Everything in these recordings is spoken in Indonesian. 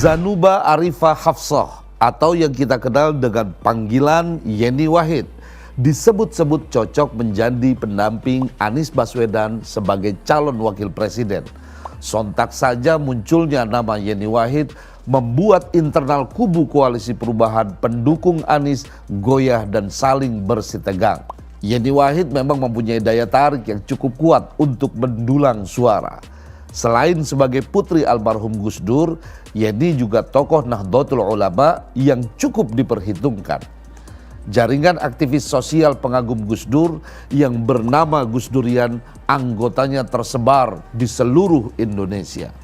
Zanuba Arifah Hafsah atau yang kita kenal dengan panggilan Yeni Wahid disebut-sebut cocok menjadi pendamping Anies Baswedan sebagai calon wakil presiden. Sontak saja munculnya nama Yeni Wahid membuat internal kubu koalisi perubahan pendukung Anies goyah dan saling bersitegang. Yeni Wahid memang mempunyai daya tarik yang cukup kuat untuk mendulang suara. Selain sebagai putri almarhum Gus Dur, Yeni juga tokoh Nahdlatul Ulama yang cukup diperhitungkan. Jaringan aktivis sosial pengagum Gus Dur yang bernama Gus Durian anggotanya tersebar di seluruh Indonesia.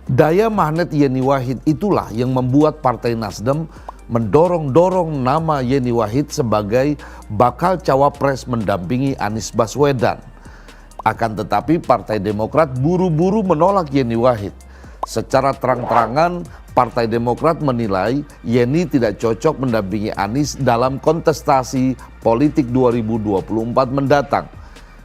Daya magnet Yeni Wahid itulah yang membuat Partai Nasdem mendorong-dorong nama Yeni Wahid sebagai bakal cawapres mendampingi Anies Baswedan. Akan tetapi Partai Demokrat buru-buru menolak Yeni Wahid. Secara terang-terangan Partai Demokrat menilai Yeni tidak cocok mendampingi Anies dalam kontestasi politik 2024 mendatang.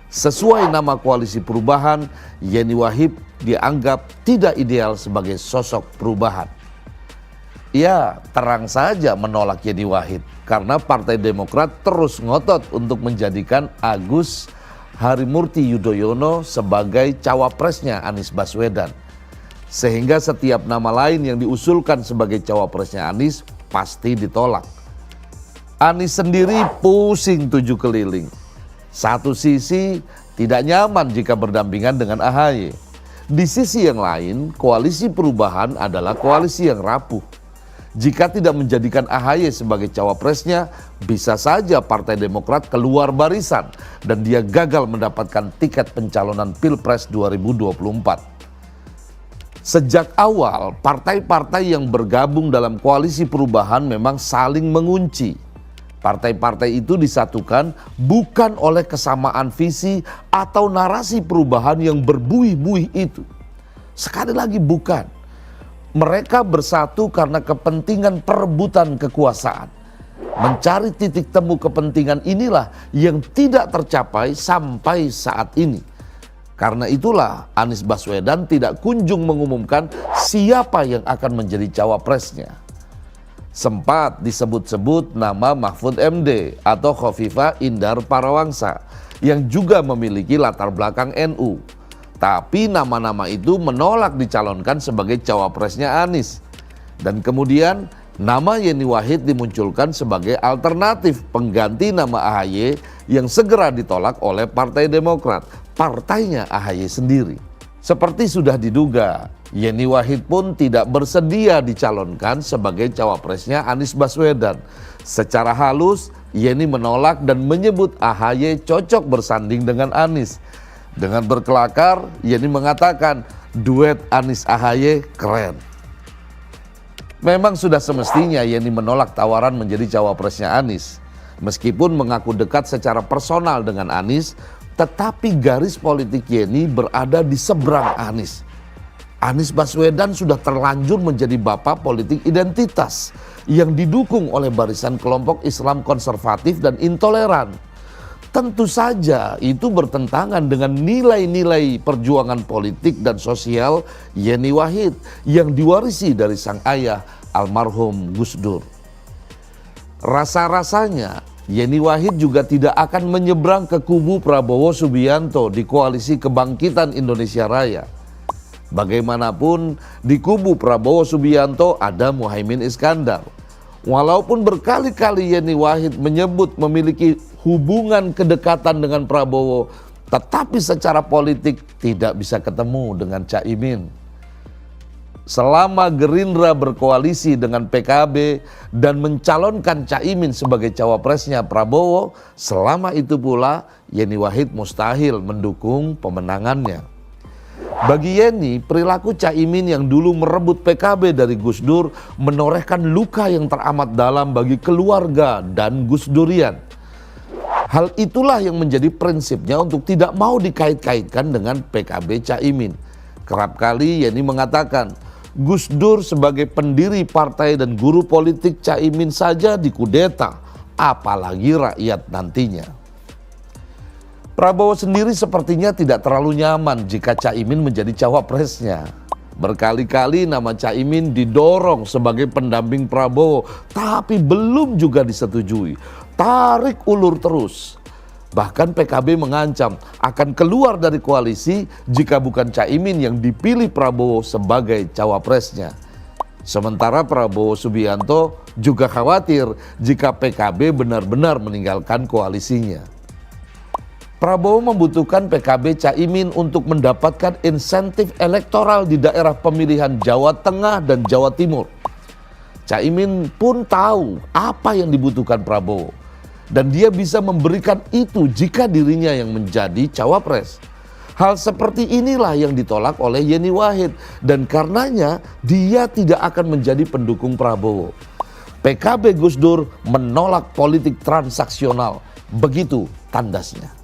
Sesuai nama koalisi perubahan, Yeni Wahid dianggap tidak ideal sebagai sosok perubahan. Ya, terang saja menolak Yeni Wahid karena Partai Demokrat terus ngotot untuk menjadikan Agus Harimurti Yudhoyono sebagai cawapresnya Anies Baswedan. Sehingga setiap nama lain yang diusulkan sebagai cawapresnya Anies pasti ditolak. Anies sendiri pusing 7 keliling. Satu sisi tidak nyaman jika berdampingan dengan AHY. Di sisi yang lain, koalisi perubahan adalah koalisi yang rapuh. Jika tidak menjadikan AHY sebagai cawapresnya, bisa saja Partai Demokrat keluar barisan dan dia gagal mendapatkan tiket pencalonan Pilpres 2024. Sejak awal, partai-partai yang bergabung dalam koalisi perubahan memang saling mengunci. Partai-partai itu disatukan bukan oleh kesamaan visi atau narasi perubahan yang berbuih-buih itu. Sekali lagi bukan. Mereka bersatu karena kepentingan perebutan kekuasaan. Mencari titik temu kepentingan inilah yang tidak tercapai sampai saat ini. Karena itulah Anies Baswedan tidak kunjung mengumumkan siapa yang akan menjadi cawapresnya. Sempat disebut-sebut nama Mahfud MD atau Khofifah Indar Parawangsa yang juga memiliki latar belakang NU. Tapi nama-nama itu menolak dicalonkan sebagai cawapresnya Anies. Dan kemudian nama Yeni Wahid dimunculkan sebagai alternatif pengganti nama AHY yang segera ditolak oleh Partai Demokrat, partainya AHY sendiri. Seperti sudah diduga, Yeni Wahid pun tidak bersedia dicalonkan sebagai cawapresnya Anies Baswedan. Secara halus, Yeni menolak dan menyebut AHY cocok bersanding dengan Anies. Dengan berkelakar, Yeni mengatakan duet Anies AHY keren. Memang sudah semestinya Yeni menolak tawaran menjadi cawapresnya Anies. Meskipun mengaku dekat secara personal dengan Anies, tetapi garis politik Yeni berada di seberang Anies. Anies Baswedan sudah terlanjur menjadi bapak politik identitas yang didukung oleh barisan kelompok Islam konservatif dan intoleran. Tentu saja itu bertentangan dengan nilai-nilai perjuangan politik dan sosial Yeni Wahid yang diwarisi dari sang ayah almarhum Gus Dur. Rasa-rasanya Yeni Wahid juga tidak akan menyeberang ke kubu Prabowo Subianto di koalisi Kebangkitan Indonesia Raya. Bagaimanapun di kubu Prabowo Subianto ada Muhaimin Iskandar. Walaupun berkali-kali Yeni Wahid menyebut memiliki hubungan kedekatan dengan Prabowo, tetapi secara politik tidak bisa ketemu dengan Caimin. Selama Gerindra berkoalisi dengan PKB dan mencalonkan Caimin sebagai cawapresnya Prabowo, selama itu pula Yeni Wahid mustahil mendukung pemenangannya. Bagi Yeni, perilaku Caimin yang dulu merebut PKB dari Gus Dur menorehkan luka yang teramat dalam bagi keluarga dan Gus Durian. Hal itulah yang menjadi prinsipnya untuk tidak mau dikait-kaitkan dengan PKB Caimin. Kerap kali Yeni mengatakan, Gus Dur sebagai pendiri partai dan guru politik Caimin saja dikudeta, apalagi rakyat nantinya. Prabowo sendiri sepertinya tidak terlalu nyaman jika Caimin menjadi cawapresnya. Berkali-kali nama Caimin didorong sebagai pendamping Prabowo, tapi belum juga disetujui. Tarik ulur terus. Bahkan PKB mengancam akan keluar dari koalisi jika bukan Caimin yang dipilih Prabowo sebagai cawapresnya. Sementara Prabowo Subianto juga khawatir jika PKB benar-benar meninggalkan koalisinya. Prabowo membutuhkan PKB Caimin untuk mendapatkan insentif elektoral di daerah pemilihan Jawa Tengah dan Jawa Timur. Caimin pun tahu apa yang dibutuhkan Prabowo. Dan dia bisa memberikan itu jika dirinya yang menjadi cawapres. Hal seperti inilah yang ditolak oleh Yeni Wahid. Dan karenanya dia tidak akan menjadi pendukung Prabowo. PKB Gus Dur menolak politik transaksional. Begitu tandasnya.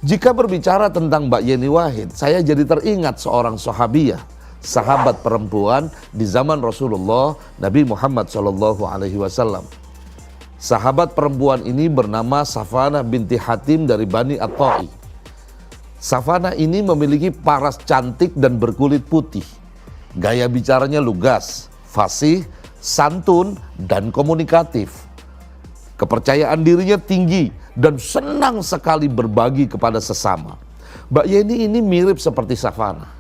Jika berbicara tentang Mbak Yeni Wahid, saya jadi teringat seorang sahabiah, sahabat perempuan di zaman Rasulullah Nabi Muhammad SAW. Sahabat perempuan ini bernama Safanah binti Hatim dari Bani At-Ta'i. Safanah ini memiliki paras cantik dan berkulit putih. Gaya bicaranya lugas, fasih, santun, dan komunikatif. Kepercayaan dirinya tinggi dan senang sekali berbagi kepada sesama. Mbak Yeni ini mirip seperti Safanah.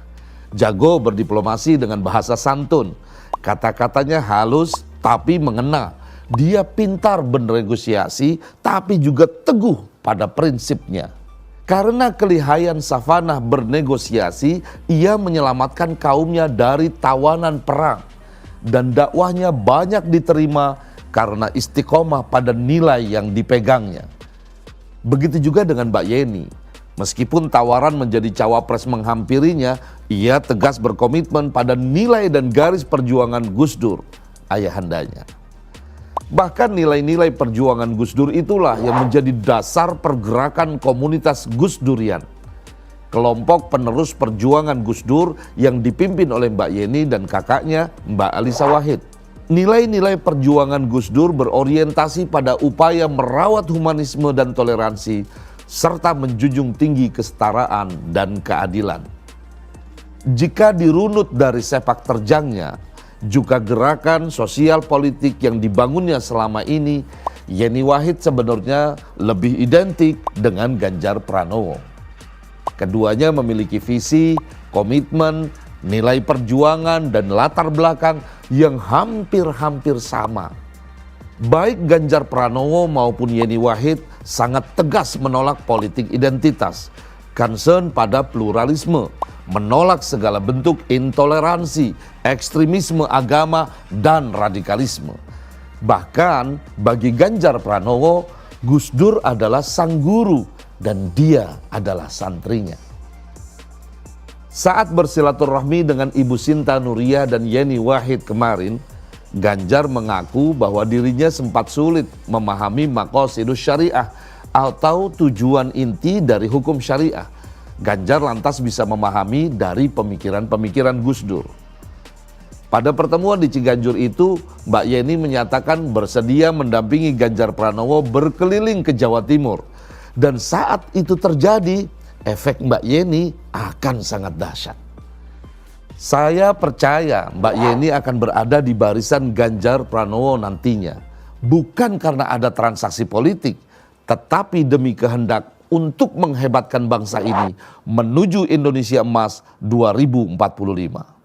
Jago berdiplomasi dengan bahasa santun. Kata-katanya halus tapi mengena. Dia pintar bernegosiasi tapi juga teguh pada prinsipnya. Karena kelihayan Safanah bernegosiasi, ia menyelamatkan kaumnya dari tawanan perang. Dan dakwahnya banyak diterima karena istiqomah pada nilai yang dipegangnya. Begitu juga dengan Mbak Yeni. Meskipun tawaran menjadi cawapres menghampirinya, ia tegas berkomitmen pada nilai dan garis perjuangan Gus Dur, ayahandanya. Bahkan nilai-nilai perjuangan Gus Dur itulah yang menjadi dasar pergerakan komunitas Gus Durian. Kelompok penerus perjuangan Gus Dur yang dipimpin oleh Mbak Yeni dan kakaknya Mbak Alisa Wahid. Nilai-nilai perjuangan Gus Dur berorientasi pada upaya merawat humanisme dan toleransi, serta menjunjung tinggi kesetaraan dan keadilan. Jika dirunut dari sepak terjangnya, juga gerakan sosial politik yang dibangunnya selama ini, Yeni Wahid sebenarnya lebih identik dengan Ganjar Pranowo. Keduanya memiliki visi, komitmen, nilai perjuangan, dan latar belakang yang hampir-hampir sama. Baik Ganjar Pranowo maupun Yeni Wahid sangat tegas menolak politik identitas, concern pada pluralisme, menolak segala bentuk intoleransi, ekstremisme agama, dan radikalisme. Bahkan bagi Ganjar Pranowo, Gus Dur adalah sang guru dan dia adalah santrinya. Saat bersilaturahmi dengan Ibu Sinta Nuriyah dan Yeni Wahid kemarin, Ganjar mengaku bahwa dirinya sempat sulit memahami maqasidus syariah atau tujuan inti dari hukum syariah. Ganjar lantas bisa memahami dari pemikiran-pemikiran Gus Dur. Pada pertemuan di Ciganjur itu, Mbak Yeni menyatakan bersedia mendampingi Ganjar Pranowo berkeliling ke Jawa Timur. Dan saat itu terjadi, efek Mbak Yeni akan sangat dahsyat. Saya percaya Mbak Yeni akan berada di barisan Ganjar Pranowo nantinya. Bukan karena ada transaksi politik, tetapi demi kehendak untuk menghebatkan bangsa ini menuju Indonesia Emas 2045.